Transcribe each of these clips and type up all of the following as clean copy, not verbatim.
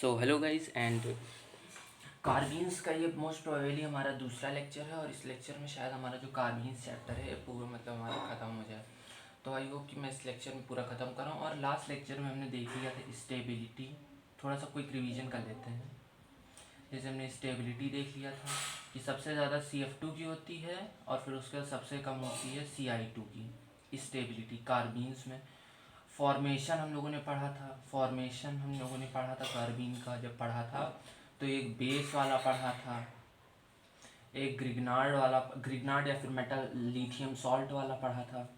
So hello guys and कार्बीन्स का ये most probably हमारा दूसरा लेक्चर है और इस लेक्चर में शायद हमारा जो कार्बीन्स चैप्टर है पूरा मतलब हमारा ख़त्म हो जाए। तो आई होप कि मैं इस लेक्चर में पूरा ख़त्म करूँ। और लास्ट लेक्चर में हमने देख लिया था स्टेबिलिटी, थोड़ा सा क्विक रिवीजन कर लेते हैं। जैसे हमने स्टेबिलिटी देख लिया था कि सबसे ज़्यादा CF2 की होती है और फिर उसके बाद सबसे कम होती है CI2 की स्टेबिलिटी कार्बीन्स में। फॉर्मेशन हम लोगों ने पढ़ा था, फॉर्मेशन हम लोगों ने पढ़ा था कार्बीन का जब पढ़ा था तो एक बेस वाला पढ़ा था, एक ग्रिग्नार्ड वाला, ग्रिग्नार्ड या फिर मेटल लिथियम सॉल्ट वाला पढ़ा था।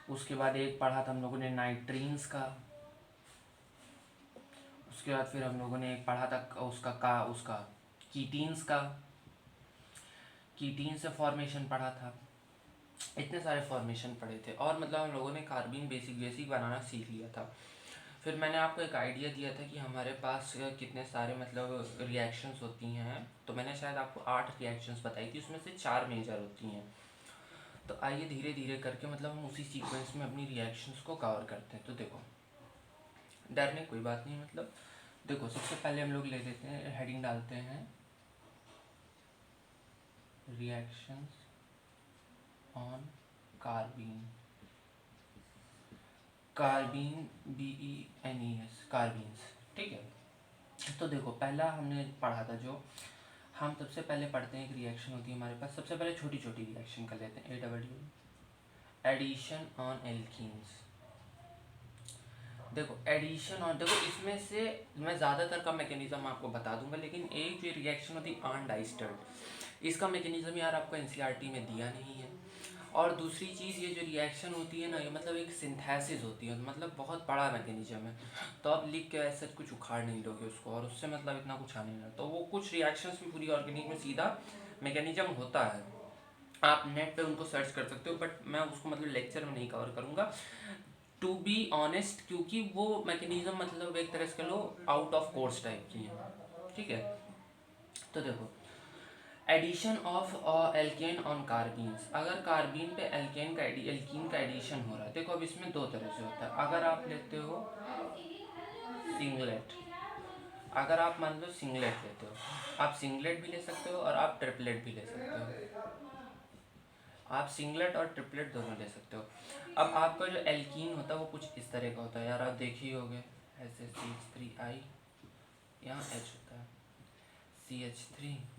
उसके बाद एक पढ़ा था हम लोगों ने नाइट्रीन्स का। उसके बाद फिर हम लोगों ने एक पढ़ा था उसका कीटीन्स का, कीटीन से फॉर्मेशन पढ़ा था। इतने सारे फॉर्मेशन पढ़े थे और मतलब हम लोगों ने कार्बीन बेसिक बनाना सीख लिया था। फिर मैंने आपको एक आइडिया दिया था कि हमारे पास कितने सारे मतलब रिएक्शंस होती हैं। तो मैंने शायद आपको 8 रिएक्शंस बताई थी, उसमें से 4 मेजर होती हैं। तो आइए धीरे धीरे करके मतलब हम उसी सीक्वेंस में अपनी रिएक्शंस को कवर करते हैं। तो देखो, डरने कोई बात नहीं, मतलब देखो सबसे पहले हम लोग ले लेते हैं, हेडिंग डालते हैं reactions on carbene, carbene BENES कार्बीन्स, ठीक है। तो देखो पहला हमने पढ़ा था, जो हम सबसे पहले पढ़ते हैं एक रिएक्शन होती है हमारे पास। सबसे पहले छोटी छोटी रिएक्शन कर लेते हैं। AW addition on alkenes. देखो एडिशन और देखो इसमें से मैं ज़्यादातर का मैकेनिज्म आपको बता दूंगा, लेकिन एक जो रिएक्शन होती है अनडाइस्टर्ड, इसका मैकेनिज्म यार आपको NCERT में दिया नहीं है। और दूसरी चीज़, ये जो रिएक्शन होती है ना, ये मतलब एक सिंथेसिस होती है, मतलब बहुत बड़ा मैकेनिज्म है। तो आप लिख के ऐसा कुछ उखाड़ नहीं दोगे उसको, और उससे मतलब इतना कुछ आने लगा। तो वो कुछ रिएक्शंस में पूरी ऑर्गेनिक में सीधा मैकेनिज्म होता है, आप नेट पे उनको सर्च कर सकते हो, बट मैं उसको मतलब लेक्चर में नहीं कवर करूँगा टू बी ऑनेस्ट, क्योंकि वो मैकेनिज्म मतलब एक तरह से कह लो आउट ऑफ कोर्स टाइप की है, ठीक है। तो देखो एडिशन ऑफ एल्केन ऑन कार्बीन्स, अगर कार्बीन पे एल्कीन का एडिशन हो रहा है। देखो अब इसमें दो तरह से होता है। अगर आप लेते हो सिंगलेट, अगर आप मान लो सिंगलेट लेते हो, आप सिंगलेट भी ले सकते हो और आप ट्रिपलेट भी ले सकते हो। आप सिंगलेट और ट्रिपलेट दोनों ले सकते हो। अब आपका जो एल्कीन होता है वो कुछ इस तरह का होता है, यार आप देख ही होगे, ऐसे CH3I, यहाँ H होता है, CH3H।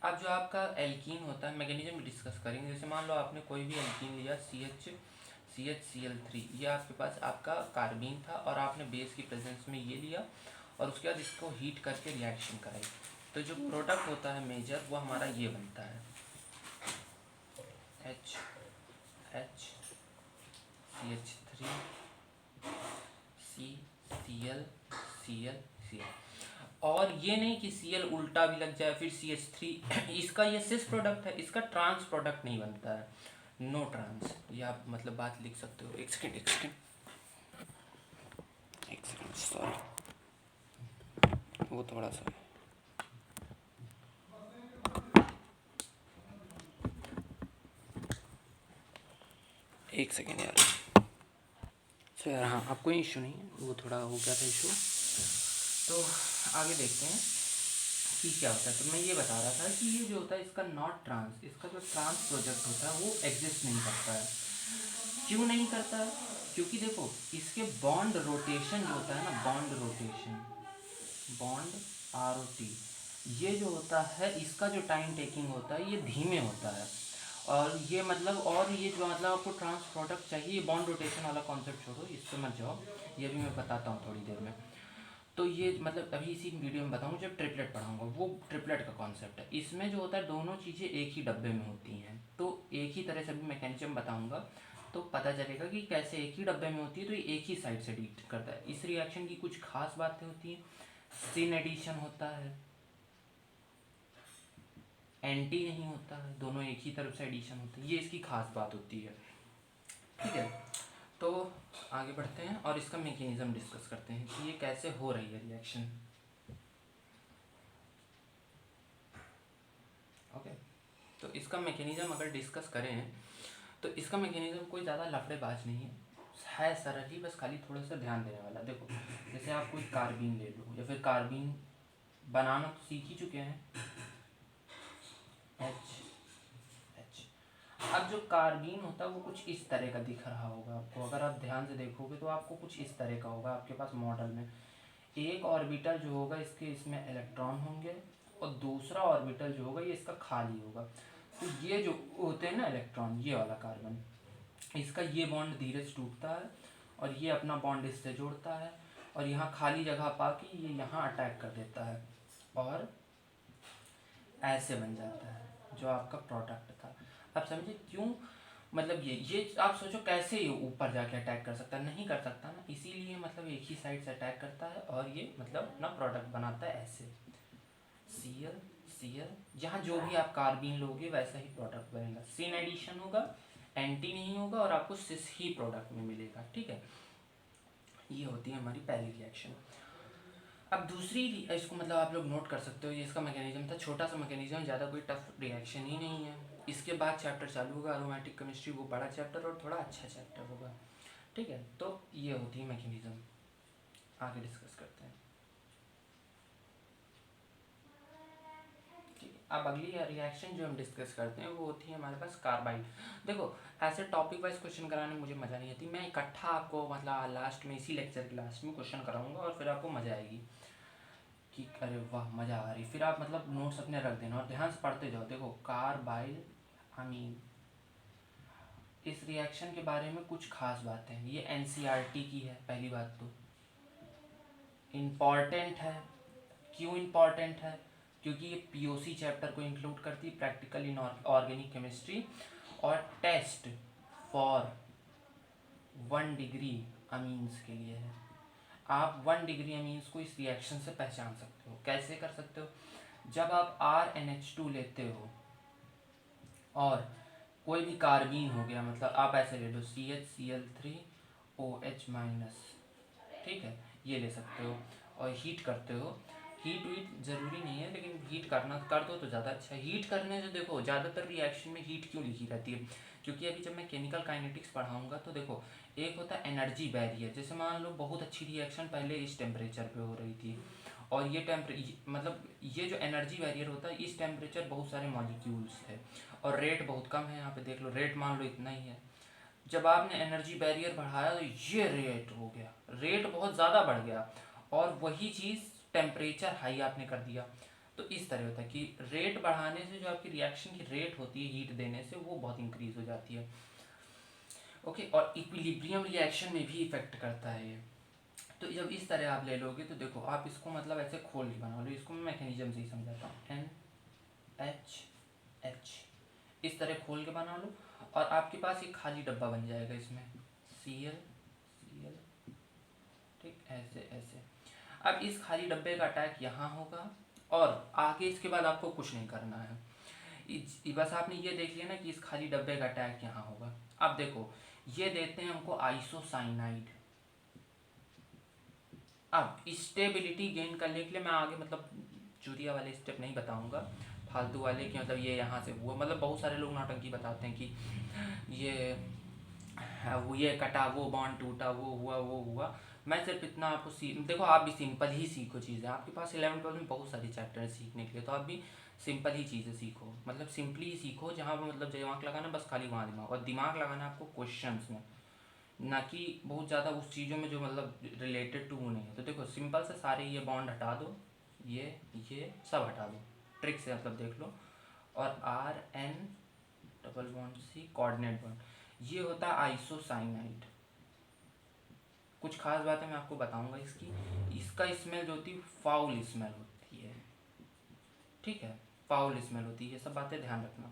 अब जो आपका एल्कीन होता है, मैकेनिज्म डिस्कस करेंगे। जैसे मान लो आपने कोई भी एल्कीन लिया, CHCl3, ये आपके पास आपका कार्बीन था और आपने बेस की प्रेजेंस में ये लिया और उसके बाद इसको हीट करके रिएक्शन कराई। तो जो प्रोडक्ट होता है मेजर, वो हमारा ये बनता है H CH3 Cl। और ये नहीं कि Cl उल्टा भी लग जाए फिर CH3 इसका ये सिस प्रोडक्ट है, इसका ट्रांस प्रोडक्ट नहीं बनता है, नो ट्रांस। ये आप मतलब बात लिख सकते हो। एक सेकेंड सॉरी, वो थोड़ा सा एक सेकेंड यार। सो यार हाँ, आपको इशू नहीं है, वो थोड़ा हो गया था इशू। तो आगे देखते हैं कि क्या होता है। तो मैं ये बता रहा था कि ये जो होता है इसका नॉट ट्रांस, इसका जो ट्रांस प्रोडक्ट होता है वो एग्जिस्ट नहीं करता है। क्यों नहीं करता है? क्योंकि देखो इसके बॉन्ड रोटेशन जो होता है ना, बॉन्ड रोटेशन, बॉन्ड ROT, ये जो होता है इसका जो टाइम टेकिंग होता है ये धीमे होता है। और ये मतलब, और ये जो मतलब आपको ट्रांस प्रोडक्ट चाहिए, ये बॉन्ड रोटेशन वाला कॉन्सेप्ट छोड़ो, इस पर मत जाओ, ये भी मैं बताता हूँ थोड़ी देर में। तो ये मतलब अभी इसी वीडियो में बताऊँ, जब ट्रिपलेट पढ़ाऊँगा वो ट्रिपलेट का कॉन्सेप्ट है। इसमें जो होता है दोनों चीज़ें एक ही डब्बे में होती हैं, तो एक ही तरह से भी मैकेनिज्म बताऊँगा तो पता चलेगा कि कैसे एक ही डब्बे में होती है, तो ये एक ही साइड से डीट करता है। इस रिएक्शन की कुछ खास बातें होती हैं, सिन एडिशन होता है, एंटी नहीं होता है, दोनों एक ही तरफ से एडिशन होते हैं, ये इसकी खास बात होती है, ठीक है। तो आगे बढ़ते हैं और इसका मैकेनिज्म डिस्कस करते हैं कि ये कैसे हो रही है रिएक्शन। ओके, तो इसका मैकेनिज्म अगर डिस्कस करें तो इसका मैकेनिज्म कोई ज़्यादा लफड़ेबाज नहीं है, है सरल ही, बस खाली थोड़ा सा ध्यान देने वाला। देखो जैसे आप कोई कार्बीन ले लो या फिर कार्बीन बनाना तो सीख ही चुके हैं, एच एच। अब जो कार्बीन होता है वो कुछ इस तरह का दिख रहा होगा आपको, अगर आप ध्यान से देखोगे तो आपको कुछ इस तरह का होगा आपके पास मॉडल में। एक ऑर्बिटल जो होगा इसके इसमें इलेक्ट्रॉन होंगे और दूसरा ऑर्बिटल जो होगा ये इसका खाली होगा। तो ये जो होते हैं ना इलेक्ट्रॉन, ये वाला कार्बन, इसका ये बॉन्ड धीरे से टूटता है और ये अपना बॉन्ड इससे जोड़ता है और यहाँ खाली जगह पाके ये यहाँ अटैक कर देता है और ऐसे बन जाता है जो आपका प्रोडक्ट था। आप समझे क्यों? मतलब ये आप सोचो कैसे ये ऊपर जाके अटैक कर सकता है, नहीं कर सकता ना, इसीलिए मतलब एक ही साइड से अटैक करता है और ये मतलब अपना प्रोडक्ट बनाता है ऐसे, Cl Cl। जहाँ जो भी आप कार्बीन लोगे वैसा ही प्रोडक्ट बनेगा, सिन एडिशन होगा, एंटी नहीं होगा और आपको सिस ही प्रोडक्ट में मिलेगा। ठीक है, ये होती है हमारी पहली रिएक्शन। अब दूसरी, इसको मतलब आप लोग नोट कर सकते हो, ये इसका मैकेनिज्म था, छोटा सा मैकेनिज्म है, ज़्यादा कोई टफ रिएक्शन ही नहीं है। इसके बाद चैप्टर चालू होगा एरोमेटिक केमिस्ट्री, वो बड़ा चैप्टर और थोड़ा अच्छा चैप्टर होगा। ठीक है, तो ये होती है मैकेनिज्म, आगे डिस्कस करते हैं। ठीक है, अब अगली रिएक्शन जो हम डिस्कस करते हैं वो होती है हमारे पास कार्बाइड। देखो ऐसे टॉपिक वाइज क्वेश्चन कराने में मुझे मज़ा नहीं आती, मैं इकट्ठा आपको मतलब लास्ट में, इसी लेक्चर के लास्ट में क्वेश्चन कराऊंगा और फिर आपको मज़ा आएगी कि अरे वाह मज़ा आ रही, फिर आप मतलब नोट्स अपने रख देना और ध्यान से पढ़ते जाओ। देखो कार्बाइल अमीन, इस रिएक्शन के बारे में कुछ खास बातें हैं, ये एनसीईआरटी की है। पहली बात तो इम्पॉर्टेंट है, क्यों इम्पॉर्टेंट है? क्योंकि ये पीओसी चैप्टर को इंक्लूड करती है, प्रैक्टिकल इन ऑर्गेनिक केमिस्ट्री, और टेस्ट फॉर 1 डिग्री अमीन्स के लिए है। आप 1 डिग्री अमीन्स को इस रिएक्शन से पहचान सकते हो। कैसे कर सकते हो? जब आप RNH2 लेते हो और कोई भी कार्बीन हो गया, मतलब आप ऐसे ले लो CHCl3OH-, ठीक है, ये ले सकते हो और हीट करते हो। हीट वीट ज़रूरी नहीं है, लेकिन हीट करना कर दो तो ज़्यादा अच्छा है। हीट करने से देखो ज़्यादातर रिएक्शन में हीट क्यों लिखी रहती है, क्योंकि अभी जब मैं केमिकल काइनेटिक्स पढ़ाऊँगा तो देखो एक होता है एनर्जी बैरियर। जैसे मान लो बहुत अच्छी रिएक्शन पहले इस टेम्परेचर पे हो रही थी और ये मतलब ये जो एनर्जी बैरियर होता है, इस टेम्परेचर बहुत सारे मॉलिक्यूल्स थे और रेट बहुत कम है। यहाँ पे देख लो रेट मान लो इतना ही है। जब आपने एनर्जी बैरियर बढ़ाया तो ये रेट हो गया, रेट बहुत ज़्यादा बढ़ गया और वही चीज़ टेम्परेचर हाई आपने कर दिया। तो इस तरह होता है कि रेट बढ़ाने से जो आपकी रिएक्शन की रेट होती है हीट देने से, वो बहुत इंक्रीज हो जाती है। ओके, और इक्विलिब्रियम रिएक्शन में भी इफेक्ट करता है ये। तो जब इस तरह आप ले लोगे तो देखो आप इसको मतलब ऐसे खोल के बना लो, इसको मैं मैकेनिज्म से ही समझाता हूँ। NH, इस तरह खोल के बना लो और आपके पास एक खाली डब्बा बन जाएगा इसमें, Cl Cl, ठीक, ऐसे ऐसे। अब इस खाली डब्बे का अटैक यहाँ होगा और आगे इसके बाद आपको कुछ नहीं करना है, बस आपने ये देख लिया ना कि इस खाली डब्बे का अटैक यहाँ होगा। अब देखो ये देते हैं हमको आइसोसाइनाइड। अब स्टेबिलिटी गेन करने के लिए मैं आगे मतलब चूतिया वाले स्टेप नहीं बताऊंगा, फालतू वाले कि मतलब ये यहाँ से हुआ, मतलब बहुत सारे लोग नौटंकी बताते हैं कि ये कटा, वो बॉन्ड टूटा, वो हुआ वो हुआ। मैं सिर्फ इतना आपको देखो आप भी सिंपल ही सीखो चीज़ें, आपके पास 11th-12 में बहुत सारी चैप्टर है सीखने के लिए, तो आप भी सिंपल ही चीज़ें सीखो, मतलब सिंपली ही सीखो, जहाँ पर मतलब दिमाग लगाना बस खाली वहाँ दिमाग, और दिमाग लगाना आपको क्वेश्चंस में, ना कि बहुत ज़्यादा उस चीज़ों में जो मतलब रिलेटेड टू नहीं है। तो देखो सिंपल से सारे ये बॉन्ड हटा दो, ये सब हटा दो, ट्रिक से मतलब देख लो। और RN⋅C कोऑर्डिनेट बॉन्ड, ये होता है आइसोसाइनाइड। कुछ खास बातें मैं आपको बताऊंगा इसकी। इसका स्मेल जो होती है फाउल स्मेल होती है, ठीक है, फाउल स्मेल होती है, ये सब बातें ध्यान रखना।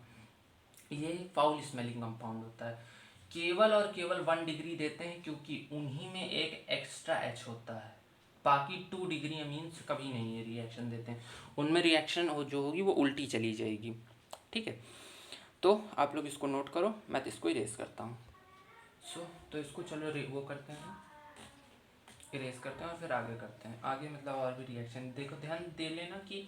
ये फाउल स्मेलिंग कंपाउंड होता है। केवल और केवल 1 डिग्री देते हैं क्योंकि उन्हीं में एक एक्स्ट्रा H होता है, बाकी 2 डिग्री अमीन्स कभी नहीं है रिएक्शन देते हैं, उनमें रिएक्शन जो होगी वो उल्टी चली जाएगी। ठीक है, तो आप लोग इसको नोट करो, मैं तो इसको इरेज करता हूँ। तो इसको चलो वो करते हैं, इरेज करते हैं और फिर आगे करते हैं। आगे मतलब और भी रिएक्शन देखो, ध्यान दे लेना कि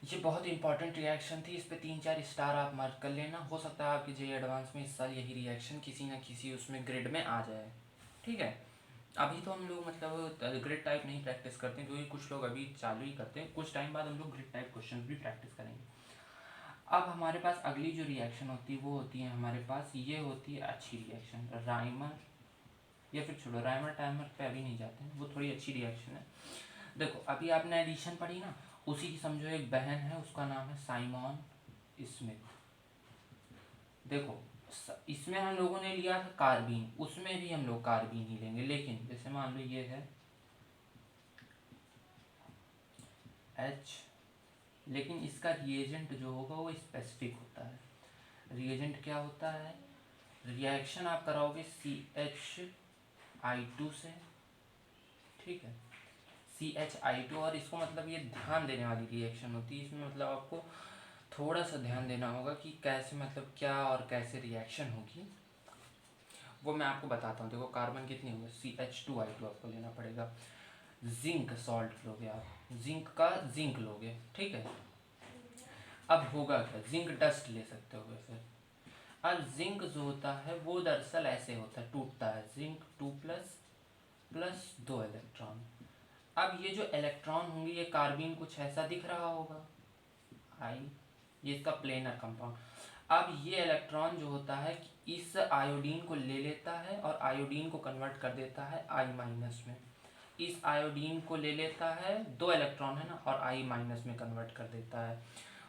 ये बहुत इंपॉर्टेंट रिएक्शन थी, इस पे 3-4 स्टार आप मार्क कर लेना। हो सकता है आपकी जेईई एडवांस में इस साल यही रिएक्शन किसी ना किसी उसमें ग्रेड में आ जाए। ठीक है। अभी तो हम लोग मतलब ग्रिड टाइप नहीं प्रैक्टिस करते हैं, क्योंकि कुछ लोग अभी चालू ही करते हैं, कुछ टाइम बाद हम लोग ग्रिड टाइप क्वेश्चन भी प्रैक्टिस करेंगे। अब हमारे पास अगली जो रिएक्शन होती है वो होती है हमारे पास, ये होती है अच्छी रिएक्शन, राइमर, या फिर छोड़ो राइमर टाइमर पे अभी नहीं जाते हैं, वो थोड़ी अच्छी रिएक्शन है। देखो अभी आपने एडिशन पढ़ी ना, उसी की समझो एक बहन है, उसका नाम है साइमन स्मिथ। देखो इसमें हम लोगों ने लिया था कार्बीन, उसमें भी हम लोग कार्बीन ही लेंगे, लेकिन जैसे मान लो ये है H, लेकिन इसका रिएजेंट जो होगा वो स्पेसिफिक होता है। रिएजेंट क्या होता है, रिएक्शन आप कराओगे CH2 से, ठीक है, CH2, और इसको मतलब ये ध्यान देने वाली रिएक्शन होती है, इसमें मतलब आपको थोड़ा सा ध्यान देना होगा कि कैसे मतलब क्या और कैसे रिएक्शन होगी, वो मैं आपको बताता हूँ। देखो कार्बन कितनी होगी, CH2I2 आपको लेना पड़ेगा, जिंक सॉल्ट लोगे आप, जिंक का जिंक लोगे, ठीक है। अब होगा क्या, जिंक डस्ट ले सकते हो फिर। अब जिंक जो होता है वो दरअसल ऐसे होता है, टूटता है, जिंक 2+ प्लस 2 इलेक्ट्रॉन। अब ये जो इलेक्ट्रॉन होंगे ये कार्बन कुछ ऐसा दिख रहा होगा, आई, ये इसका प्लेनर कंपाउंड। अब ये इलेक्ट्रॉन जो होता है इस आयोडीन को ले लेता है और आयोडीन को कन्वर्ट कर देता है I- में, इस आयोडीन को ले लेता है, 2 इलेक्ट्रॉन है ना, और I- में कन्वर्ट कर देता है,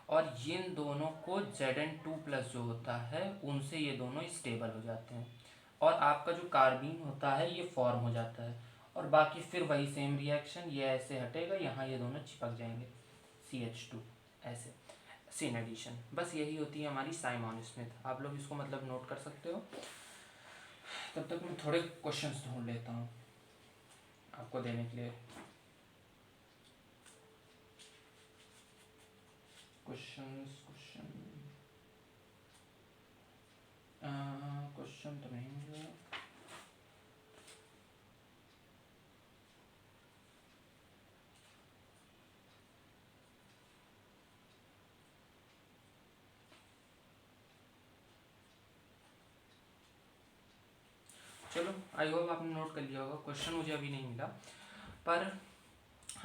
और इन दोनों को Zn2+ जो होता है उनसे ये दोनों स्टेबल हो जाते हैं, और आपका जो कार्बीन होता है ये फॉर्म हो जाता है, और बाकी फिर वही सेम रिएक्शन, ये ऐसे हटेगा, यहाँ ये दोनों चिपक जाएंगे, CH2 ऐसे, सीन एडिशन। बस यही होती है हमारी साइमन स्मिथ, आप लोग इसको मतलब नोट कर सकते हो। तब तक मैं थोड़े क्वेश्चंस ढूंढ लेता हूँ आपको देने के लिए। क्वेश्चन तो नहीं मिला। चलो आई होप आपने नोट कर लिया होगा, क्वेश्चन मुझे अभी नहीं मिला, पर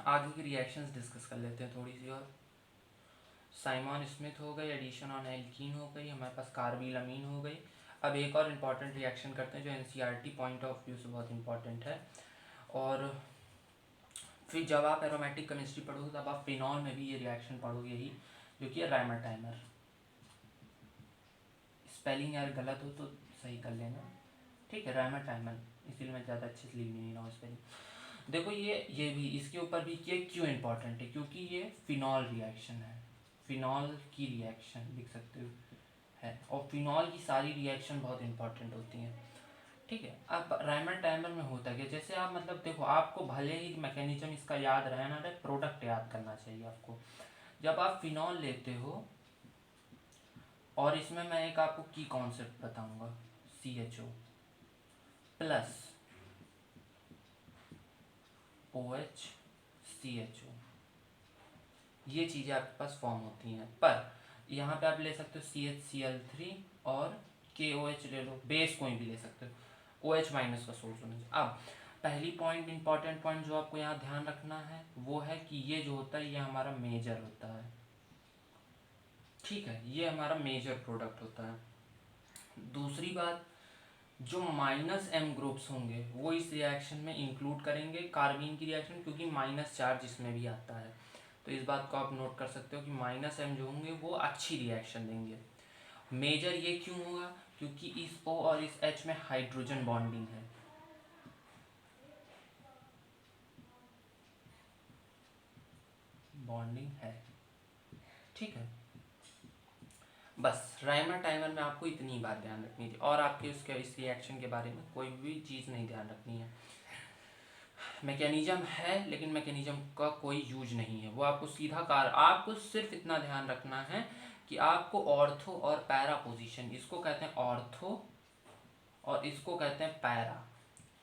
आगे की रिएक्शंस डिस्कस कर लेते हैं थोड़ी सी। और साइमन स्मिथ हो गई, एडिशन ऑन एल्कीन हो गई, हमारे पास कार्बिल अमीन हो गई। अब एक और इम्पॉर्टेंट रिएक्शन करते हैं जो NCERT पॉइंट ऑफ व्यू से बहुत इंपॉर्टेंट है, और फिर जब आप एरोमेटिक केमिस्ट्री पढ़ोगे तब आप फिनॉल में भी ये रिएक्शन पढ़ोगे ही, जो कि है राइमर टाइमर। स्पेलिंग यार गलत हो तो सही कर लेना, ठीक है, राइमर टाइमर, इसीलिए मैं ज़्यादा अच्छे से लिख नहीं रहा हूँ स्पेलिंग। देखो ये भी इसके ऊपर भी ये क्यों इम्पोर्टेंट है, क्योंकि ये फिनॉल रिएक्शन है, फिनॉल की रिएक्शन लिख सकते हो है, और फिनॉल की सारी रिएक्शन बहुत इंपॉर्टेंट होती हैं, ठीक है। अब राइमर टाइमर में होता है जैसे आप मतलब देखो, आपको भले ही मैकेनिज्म इसका याद रहे ना रहे, प्रोडक्ट याद करना चाहिए आपको। जब आप फिनॉल लेते हो, और इसमें मैं एक आपको की कॉन्सेप्ट बताऊंगा, CHO प्लस OH CHO, ये चीज़ें आपके पास फॉर्म होती हैं, पर यहाँ पे आप ले सकते हो CHCl3 और KOH ले लो, बेस कोई भी ले सकते हो, OH- का सोर्स होना चाहिए। अब पहली पॉइंट, इंपॉर्टेंट पॉइंट जो आपको यहाँ ध्यान रखना है वो है कि ये जो होता है ये हमारा मेजर होता है, ठीक है, ये हमारा मेजर प्रोडक्ट होता है। दूसरी बात, जो -M ग्रुप्स होंगे वो इस रिएक्शन में इंक्लूड करेंगे कार्बीन की रिएक्शन, क्योंकि माइनस चार्ज इसमें भी आता है, तो इस बात को आप नोट कर सकते हो कि -M जो होंगे वो अच्छी रिएक्शन देंगे। मेजर ये क्यों होगा, क्योंकि इस O और इस H में हाइड्रोजन बॉन्डिंग है, बॉन्डिंग है, ठीक है। बस राइमर टाइमर में आपको इतनी बात ध्यान रखनी थी, और आपके उसके इस रिएक्शन के बारे में कोई भी चीज़ नहीं ध्यान रखनी है। मैकेनिज्म है लेकिन मैकेनिज्म का कोई यूज नहीं है, वो आपको सीधा आपको सिर्फ इतना ध्यान रखना है कि आपको ऑर्थो और पैरा पोजीशन, इसको कहते हैं ऑर्थो और इसको कहते हैं पैरा,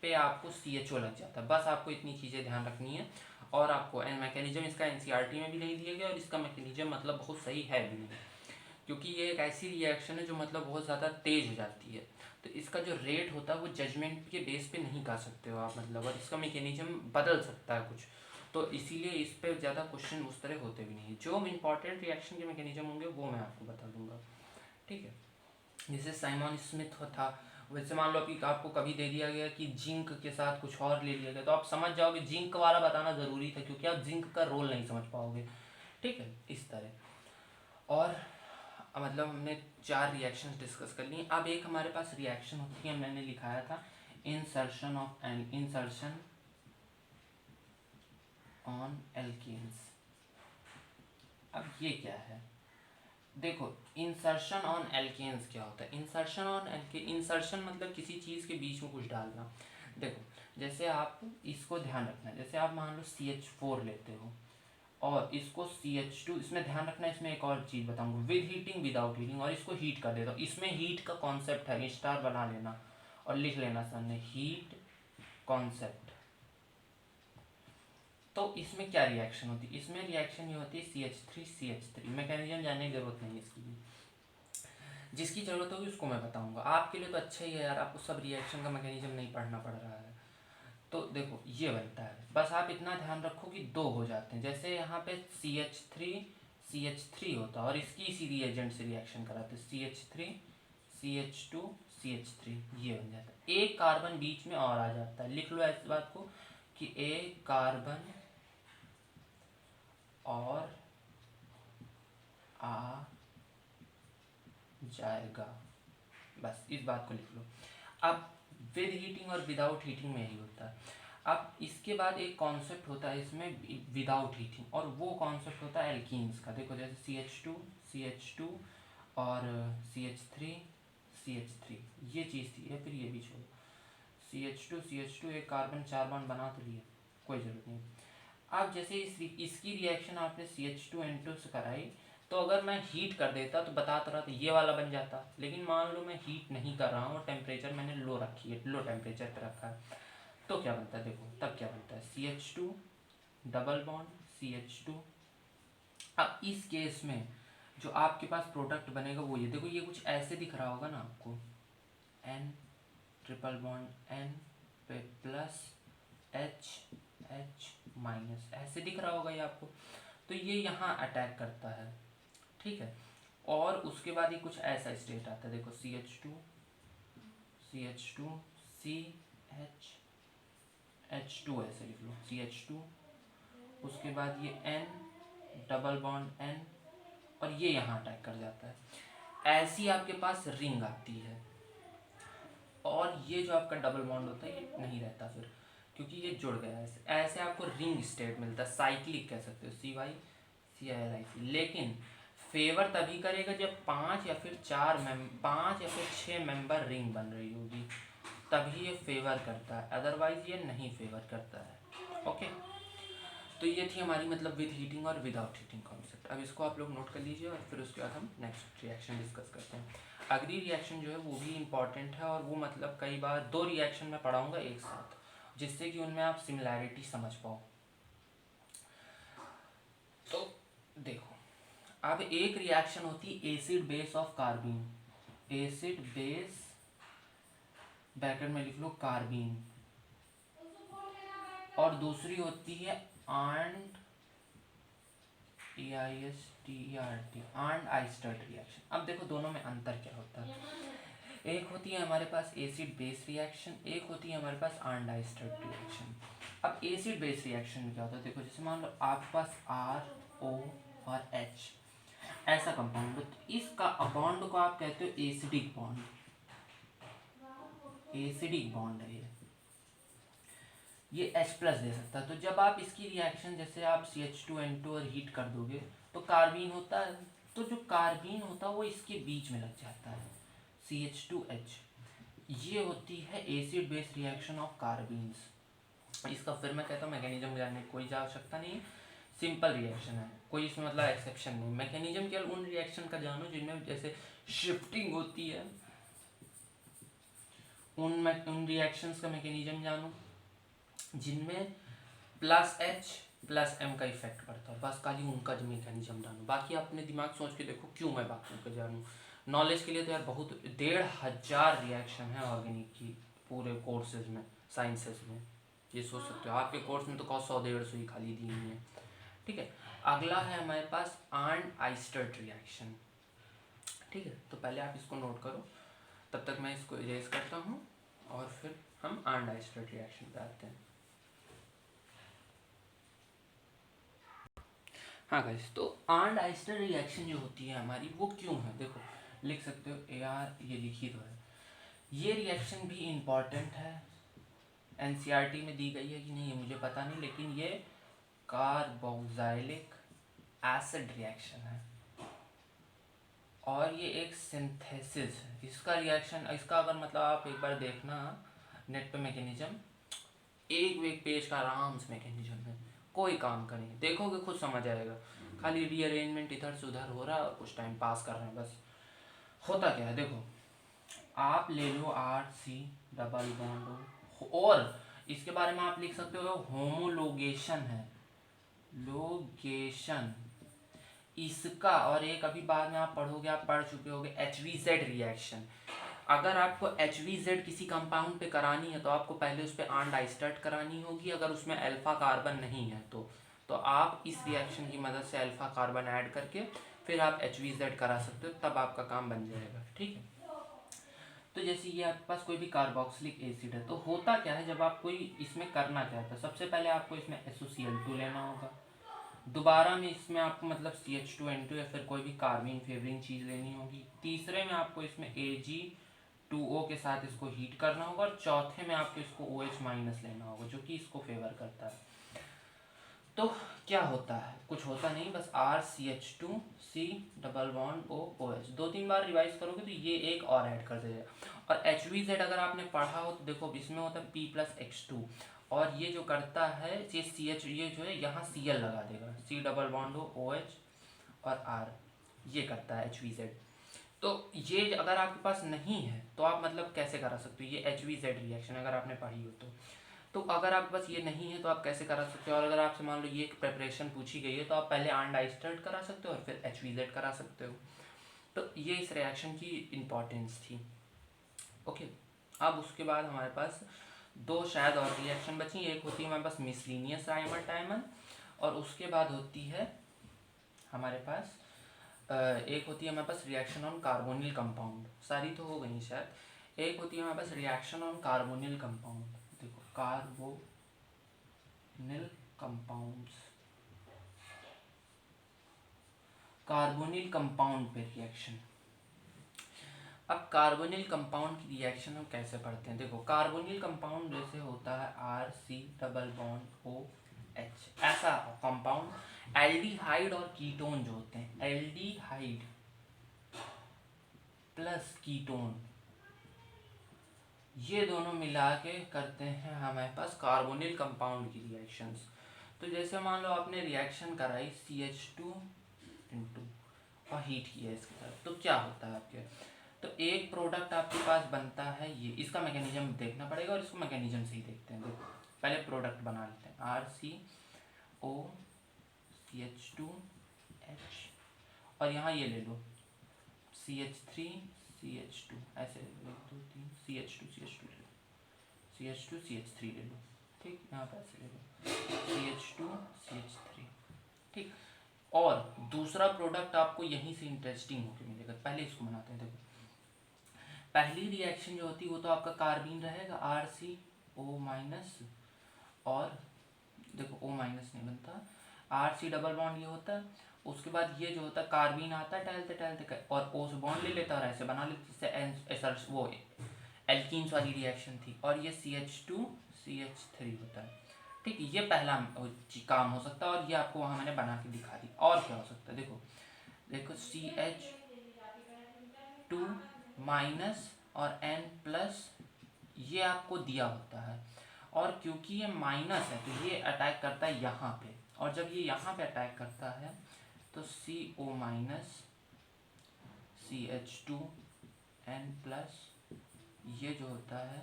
पे आपको CHO लग जाता है। बस आपको इतनी चीज़ें ध्यान रखनी है, और आपको मैकेनिज्म इसका NCERT में भी नहीं दिया गया, और इसका मैकेनिज्म मतलब बहुत सही है भी नहीं, क्योंकि ये एक ऐसी रिएक्शन है जो मतलब बहुत ज़्यादा तेज़ हो जाती है, तो इसका जो रेट होता है वो जजमेंट के बेस पे नहीं कर सकते हो आप, मतलब, और इसका मैकेनिज्म बदल सकता है कुछ, तो इसीलिए इस पर ज़्यादा क्वेश्चन उस तरह होते भी नहीं है। जो इंपॉर्टेंट रिएक्शन के मैकेनिज्म होंगे वो मैं आपको बता दूंगा, ठीक है। जैसे साइमन स्मिथ था, वैसे मान लो कि आपको कभी दे दिया गया कि जिंक के साथ कुछ और ले लिया गया, तो आप समझ जाओगे, जिंक वाला बताना ज़रूरी था क्योंकि आप जिंक का रोल नहीं समझ पाओगे, ठीक है, इस तरह। और मतलब हमने 4 रिएक्शंस डिस्कस कर ली। अब एक हमारे पास रिएक्शन होती है, मैंने लिखाया था इंसर्शन ऑन एल्केन्स। अब ये क्या है, देखो, इंसर्शन ऑन एल्केन्स क्या होता है। इंसर्शन मतलब किसी चीज़ के बीच में कुछ डालना। देखो, जैसे आप इसको ध्यान रखना, जैसे आप मान लो CH4 लेते हो और इसको CH2, इसमें ध्यान रखना, इसमें एक और चीज़ बताऊंगा, विद हीटिंग विदाउट हीटिंग, और इसको हीट कर देता हूँ। इसमें हीट का कॉन्सेप्ट है, स्टार बना लेना और लिख लेना सामने, हीट कॉन्सेप्ट। तो इसमें क्या रिएक्शन होती है, इसमें रिएक्शन ये होती है CH3 मैकेनिज्म जानने की जरूरत नहीं है इसकी भी, जिसकी ज़रूरत होगी उसको मैं बताऊंगा। आपके लिए तो अच्छा ही है यार, आपको सब रिएक्शन का मैकेनिज्म नहीं पढ़ना पड़ रहा है। तो देखो ये बनता है, बस आप इतना ध्यान रखो कि 2 हो जाते हैं। जैसे यहाँ पे CH3 होता है और इसकी इसी रिएजेंट से रिएक्शन कराते हैं, CH3 CH2 CH3, ये बन जाता है। एक कार्बन बीच में और आ जाता है, लिख लो ऐसी बात को कि एक कार्बन और आ जाएगा, बस इस बात को लिख लो। अब विद हीटिंग और विदाउट हीटिंग में यही होता है। अब इसके बाद एक कॉन्सेप्ट होता है इसमें विदाउट हीटिंग, और वो कॉन्सेप्ट होता है एल्कीन्स का। देखो जैसे CH2 और CH3 ये चीज़ थी, या फिर ये भी छोड़ो, CH2 एक कार्बन 4 बॉन्ड बना तो लिया, कोई ज़रूरत नहीं। अब जैसे इसकी रिएक्शन आपने CH2N2 से कराई, तो अगर मैं हीट कर देता तो बता तो रहा था ये वाला बन जाता, लेकिन मान लो मैं हीट नहीं कर रहा हूँ और टेम्परेचर मैंने लो रखी है, लो टेम्परेचर पर रखा है, तो क्या बनता है, देखो तब क्या बनता है, CH2 डबल बॉन्ड CH2। अब इस केस में जो आपके पास प्रोडक्ट बनेगा वो ये, देखो ये कुछ ऐसे दिख रहा होगा ना आपको, N ट्रिपल बॉन्ड N पे प्लस H माइनस, ऐसे दिख रहा होगा ये आपको, तो ये यहाँ अटैक करता है, ठीक है। और उसके बाद ये कुछ ऐसा स्टेट आता है, देखो CH2 CH2 ऐसे लिख लो, CH2, उसके बाद ये N डबल बॉन्ड N, और ये यहाँ अटैक कर जाता है। ऐसी आपके पास रिंग आती है, और ये जो आपका डबल बॉन्ड होता है ये नहीं रहता फिर, क्योंकि ये जुड़ गया है। ऐसे आपको रिंग स्टेट मिलता है, साइक्लिक कह सकते हो, CYCLIC। लेकिन फेवर तभी करेगा जब 5 या फिर 6 मेंबर रिंग बन रही होगी, तभी ये फेवर करता है, अदरवाइज ये नहीं फेवर करता है, ओके। तो ये थी हमारी मतलब विद हीटिंग और विदाउट हीटिंग कॉन्सेप्ट। अब इसको आप लोग नोट कर लीजिए और फिर उसके बाद हम नेक्स्ट रिएक्शन डिस्कस करते हैं। अगली रिएक्शन जो है वो भी इम्पॉर्टेंट है, और वो मतलब कई बार 2 रिएक्शन में पढ़ाऊँगा एक साथ, जिससे कि उनमें आप सिमिलैरिटी समझ पाओ। तो देखो, अब एक रिएक्शन होती है acid base of carbene, acid base bracket में लिख लो कार्बीन, और दूसरी होती है आंड आइस्टर्ट रिएक्शन। अब देखो दोनों में अंतर क्या होता है, एक होती है हमारे पास एसिड बेस रिएक्शन, एक होती है हमारे पास आंड आइस्टर्ट रिएक्शन। अब एसिड बेस रिएक्शन में क्या होता है, देखो जैसे मान लो आपके पास RO और H ऐसा कंपाउंड, तो इसका बॉन्ड को आप कहते हो एसिडिक बॉन्ड, एसिडिक बॉन्ड है ये H प्लस दे सकता है। तो जब आप इसकी रिएक्शन जैसे आप CH2N2 और हीट कर दोगे तो कार्बीन होता है, तो जो कार्बीन होता है वो इसके बीच में लग जाता है, CH2H। ये होती है एसिड बेस रिएक्शन ऑफ कार्बीन्स। इसका फिर मैं कहता हूँ मैकेनिज्म जानने की कोई आवश्यकता नहीं है, सिंपल रिएक्शन है, कोई इसमें मतलब एक्सेप्शन नहीं। मैकेनिज्म केवल उन रिएक्शन का जानो जिनमें जैसे शिफ्टिंग होती है, उन रिएक्शंस का मैकेनिज्म जानो जिनमें प्लस H प्लस एम का इफेक्ट पड़ता है, बस खाली उनका जो मैकेनिज्म जानूँ, बाकी अपने दिमाग सोच के देखो क्यों मैं बाकियों को जानूँ। नॉलेज के लिए तो यार बहुत 1500 रिएक्शन है ऑर्गेनिक की पूरे कोर्सेज में, साइंसेस में, ये सोच सकते हो। आपके कोर्स में तो 100-150 ही खाली दी हुई है, ठीक है। अगला है हमारे पास आर्न आइस्टर्ट रिएक्शन, ठीक है। तो पहले आप इसको नोट करो, तब तक मैं इसको इरेज करता हूँ और फिर हम आर्न आइस्टर्ट रिएक्शन पे आते हैं। हाँ गाइस, तो आर्न आइस्टर्ट रिएक्शन जो होती है हमारी, वो क्यों है, देखो लिख सकते हो AR, ये लिखी तो है। ये रिएक्शन भी इम्पॉर्टेंट है, NCERT में दी गई है कि नहीं ये मुझे पता नहीं, लेकिन ये कार्बोक्सिलिक एसिड रिएक्शन है और ये एक सिंथेसिस है। इसका रिएक्शन, इसका अगर मतलब आप एक बार देखना नेट पे मैकेनिज्म, एक पेज का आराम से मैकेनिज्म है, कोई काम का नहीं, देखोगे खुद समझ आएगा। खाली रीअरेंजमेंट इधर से उधर हो रहा है और कुछ टाइम पास कर रहे हैं बस। होता क्या है देखो, आप ले लो RC डबल बॉन्ड, और इसके बारे में आप लिख सकते हो होमोलोगेशन है, लोगेशन इसका। और एक अभी बाद में आप पढ़ोगे, आप पढ़ चुके होगे HVZ रिएक्शन। अगर आपको HVZ किसी कंपाउंड पे करानी है तो आपको पहले उस पर आर्न आइस्टर्ट करानी होगी, अगर उसमें अल्फा कार्बन नहीं है तो आप इस रिएक्शन की मदद से अल्फा कार्बन ऐड करके फिर आप HVZ करा सकते हो, तब आपका काम बन जाएगा, ठीक है। तो जैसे ये आपके पास कोई भी कार्बोक्सिलिक एसिड है, तो होता क्या है जब आप कोई इसमें करना चाहते हैं, सबसे पहले आपको इसमें SOCl2 लेना होगा, दोबारा में इसमें आपको मतलब CH2N2 या फिर कोई भी कार्बन फेवरिंग चीज़ लेनी होगी, तीसरे में आपको इसमें Ag2O के साथ इसको हीट करना होगा, और चौथे में आपको इसको OH- लेना होगा जो कि इसको फेवर करता है। तो क्या होता है, कुछ होता नहीं, बस RCH2C डबल बॉन्ड OH, 2-3 बार रिवाइज करोगे तो ये एक और ऐड कर देगा। और HVZ अगर आपने पढ़ा हो तो देखो इसमें होता है P+H2, और ये जो करता है ये CH, ये जो है यहाँ Cl लगा देगा, C डबल बॉन्ड OH और R, ये करता है HVZ। तो ये अगर आपके पास नहीं है तो आप मतलब कैसे करा सकते हो ये HVZ रिएक्शन, अगर आपने पढ़ी हो तो अगर आपके पास ये नहीं है तो आप कैसे करा सकते हो। और अगर आपसे मान लो ये प्रिपरेशन पूछी गई है तो आप पहले आर्न आइस्टर्ट करा सकते हो और फिर HVZ करा सकते हो। तो ये इस रिएक्शन की इम्पोर्टेंस थी, ओके। अब उसके बाद हमारे पास दो शायद और रिएक्शन बची, एक होती है हमारे पास मिसलिनियस राइमर-टाइमन, और उसके बाद होती है हमारे पास एक होती है हमारे पास रिएक्शन ऑन कार्बोनिल कंपाउंड, सारी तो हो गई शायद। एक होती है हमारे पास रिएक्शन ऑन कार्बोनिल कंपाउंड, देखो कार्बोनिल कंपाउंड्स, कार्बोनिल कंपाउंड पे रिएक्शन। अब कार्बोनिल कंपाउंड की रिएक्शन हम कैसे पढ़ते हैं, देखो कार्बोनिल कंपाउंड जैसे होता है RC डबल बॉन्ड OH, ऐसा कंपाउंड एल्डिहाइड और कीटोन जो होते हैं, एल्डिहाइड प्लस कीटोन, ये दोनों मिला के करते हैं हमारे पास कार्बोनिल कंपाउंड की रिएक्शंस। तो जैसे मान लो आपने रिएक्शन कराई CH2 और हीट किया इसके साथ, तो क्या होता है आपके, तो एक प्रोडक्ट आपके पास बनता है, ये इसका मैकेनिज्म देखना पड़ेगा और इसको मैकेनिज्म से ही देखते हैं। देखो पहले प्रोडक्ट बना लेते हैं, RCO CH2H, और यहाँ ये ले लो CH3 CH2, ऐसे ले लो 1 2 3 CH2 CH2 ले लो, CH2 CH3 ले लो, ठीक, यहाँ पर ऐसे ले लो CH2 CH3, ठीक। और दूसरा प्रोडक्ट आपको यहीं से इंटरेस्टिंग होकर मिलेगा, पहले इसको बनाते हैं। देखो पहली रिएक्शन जो होती है वो तो आपका कार्बीन रहेगा RCO-, और देखो O- नहीं बनता, RC डबल बॉन्ड ये होता है, उसके बाद ये जो होता है कार्बीन आता है टहलते टहलते और O से बॉन्ड ले लेता है और ऐसे बना लेते, जिससे वो एल्कीन्स वाली रिएक्शन थी, और ये CH2 CH3 होता है, ठीक। ये पहला काम हो सकता है और ये आपको वहाँ मैंने बना के दिखा दी। और क्या हो सकता है, देखो देखो CH2- और N+, ये आपको दिया होता है, और क्योंकि ये माइनस है तो ये अटैक करता है यहाँ पे, और जब ये यहाँ पे अटैक करता है तो CO-, CH2N+, ये जो होता है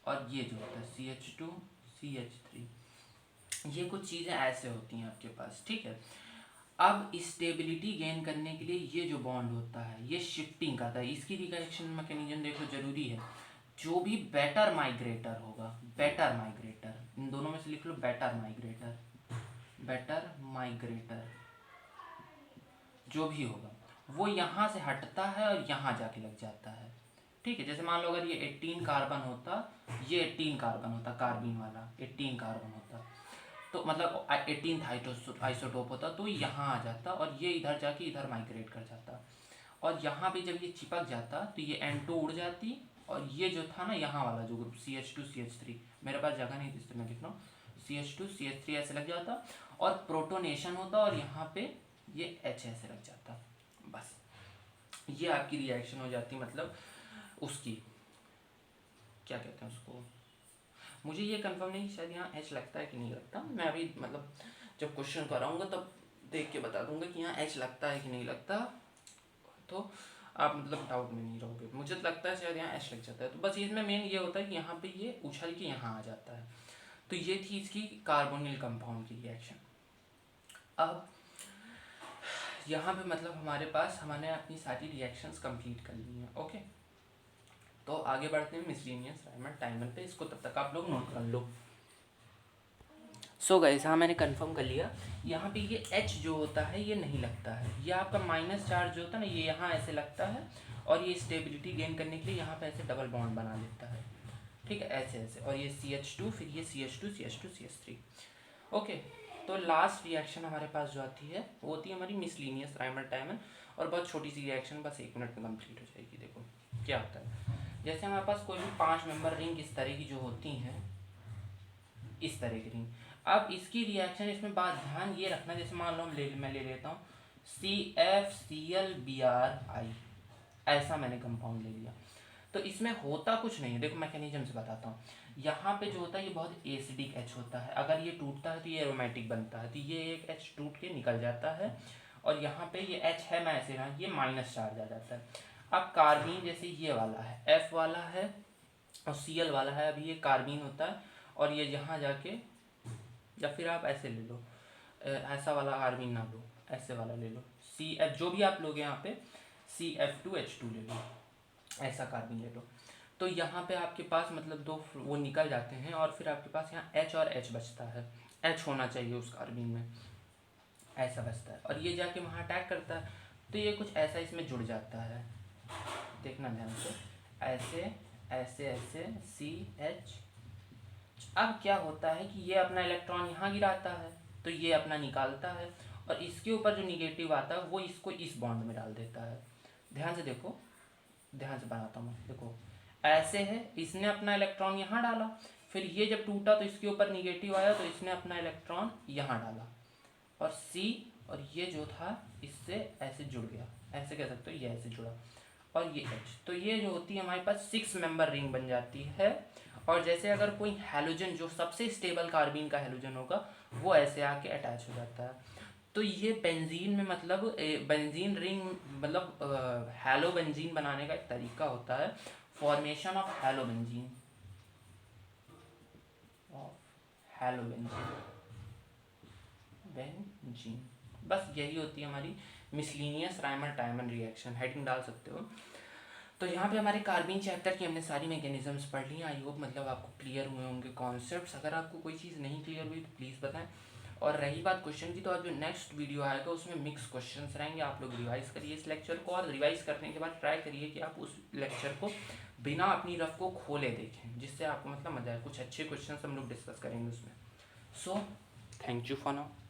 और ये जो होता है CH2 CH3, ये कुछ चीज़ें ऐसे होती हैं आपके पास, ठीक है। अब स्टेबिलिटी गेन करने के लिए ये जो बॉन्ड होता है ये शिफ्टिंग करता है, इसकी रिएक्शन मैकेनिज्म देखो जरूरी है। जो भी बेटर माइग्रेटर होगा, बेटर माइग्रेटर, इन दोनों में से लिख लो बेटर माइग्रेटर, बेटर माइग्रेटर जो भी होगा वो यहाँ से हटता है और यहाँ जाके लग जाता है, ठीक है। जैसे मान लो अगर ये 18 कार्बन होता, ये 18 कार्बन होता, कार्बिन वाला 18 कार्बन होता, तो मतलब 18th आइसोटोप होता, तो यहाँ आ जाता और ये इधर जाके इधर माइग्रेट कर जाता। और यहाँ पे जब ये चिपक जाता तो ये N2 उड़ जाती, और ये जो था ना यहाँ वाला जो ग्रुप CH2 CH3, मेरे पास जगह नहीं थी इसलिए मैं लिख रहा हूँ, CH2 CH3 ऐसे लग जाता और प्रोटोनेशन होता और यहाँ पे ये H ऐसे लग जाता। बस ये आपकी रिएक्शन हो जाती, मतलब उसकी क्या कहते हैं उसको, मुझे ये कंफर्म नहीं शायद यहाँ H लगता है कि नहीं लगता, मैं अभी मतलब जब क्वेश्चन कराऊंगा तब देख के बता दूंगा कि यहाँ H लगता है कि नहीं लगता, तो आप मतलब डाउट में नहीं रहोगे। मुझे तो लगता है शायद यहाँ H लग जाता है। तो बस इसमें मेन ये होता है कि यहाँ पे ये उछल के यहाँ आ जाता है। तो ये थी इसकी कार्बोनिल कंपाउंड की रिएक्शन। अब यहाँ पे मतलब हमारे पास हमने अपनी सारी रिएक्शंस कंप्लीट कर ली हैं, ओके। तो आगे बढ़ते हैं मिसलेनियस रायमंड टाइमर पे, इसको तब तक आप लोग नोट कर लो। सो गाइस, हाँ मैंने कंफर्म कर लिया, यहाँ पे ये H जो होता है ये नहीं लगता है, ये आपका माइनस चार्ज जो होता है ना ये यहाँ ऐसे लगता है, और ये स्टेबिलिटी गेन करने के लिए यहाँ पे ऐसे डबल बॉन्ड बना लेता है, ठीक है, ऐसे ऐसे, और ये CH2 फिर ये CH2 CH2 CH3, ओके। तो लास्ट रिएक्शन हमारे पास जो आती है वो होती है हमारी मिसलेनियस रायमंड टाइमर, और बहुत छोटी सी रिएक्शन, बस 1 मिनट में कंप्लीट हो जाएगी। देखो क्या होता है, जैसे हमारे पास कोई भी 5 मेंबर रिंग इस तरह की जो होती हैं, इस तरह की रिंग, अब इसकी रिएक्शन, इसमें बात ध्यान ये रखना, जैसे मान लो मैं ले लेता हूँ CFClBrI, ऐसा मैंने कंपाउंड ले लिया, तो इसमें होता कुछ नहीं है। देखो मैकेनिज्म से बताता हूँ, यहाँ पे जो होता है ये बहुत एसिडिक H होता है, अगर ये टूटता है तो ये एरोमेटिक बनता है, तो ये एक H टूट के निकल जाता है, और यहाँ पे ये H है, मैं ऐसे रहा, ये माइनस चार्ज आ जाता है। अब कार्बीन जैसे ये वाला है, F वाला है और Cl वाला है, अभी ये कार्बीन होता है, और ये यहाँ जाके, या फिर आप ऐसे ले लो, ऐसा वाला कार्बीन ना लो, ऐसे वाला ले लो, CF जो भी आप लोगे यहाँ पे CF2H2 ले लो, ऐसा कार्बन ले लो। तो यहाँ पे आपके पास मतलब दो वो निकल जाते हैं, और फिर आपके पास यहाँ H और H बचता है, H होना चाहिए उस कार्बन में, ऐसा बचता है, और ये जाके वहाँ अटैक करता है, तो ये कुछ ऐसा इसमें जुड़ जाता है, देखना ध्यान से, ऐसे ऐसे ऐसे CH। अब क्या होता है कि ये अपना इलेक्ट्रॉन यहाँ गिराता है, तो ये अपना निकालता है, और इसके ऊपर जो निगेटिव आता है वो इसको इस बॉन्ड में डाल देता है। ध्यान से देखो, ध्यान से बनाता हूँ, देखो ऐसे है, इसने अपना इलेक्ट्रॉन यहाँ डाला, फिर ये जब टूटा तो इसके ऊपर निगेटिव आया, तो इसने अपना इलेक्ट्रॉन यहाँ डाला, और C और ये जो था इससे ऐसे जुड़ गया, ऐसे कह सकते हो, ये ऐसे जुड़ा, और ये H, तो ये जो होती है हमारे पास 6 मेंबर रिंग बन जाती है। और जैसे अगर कोई हैलोजन जो सबसे स्टेबल कार्बीन का हैलोजन होगा वो ऐसे आके अटैच हो जाता है, तो ये बेंजीन में मतलब बेंजीन रिंग मतलब हैलो बेंजीन बनाने का एक तरीका होता है, formation of hello benzene, hello benzene, बस यही होती है हमारी miscellaneous Raymond timer reaction, heading डाल सकते हो। तो यहाँ पे हमारे कार्बीन चैप्टर की हमने सारी मैकेनिज्म्स पढ़ ली। आई होप मतलब आपको क्लियर हुए होंगे कॉन्सेप्ट्स। अगर आपको कोई चीज़ नहीं क्लियर हुई तो प्लीज़ बताएं। और रही बात क्वेश्चन की, तो अब जो नेक्स्ट वीडियो आएगा उसमें मिक्स क्वेश्चंस रहेंगे, आप लोग रिवाइज करिए इस लेक्चर को, और रिवाइज करने के बाद ट्राई करिए कि आप उस लेक्चर को बिना अपनी रफ को खोले देखें, जिससे आपको मतलब मजा आए। कुछ अच्छे क्वेश्चन हम लोग डिस्कस करेंगे उसमें। So thank you for now.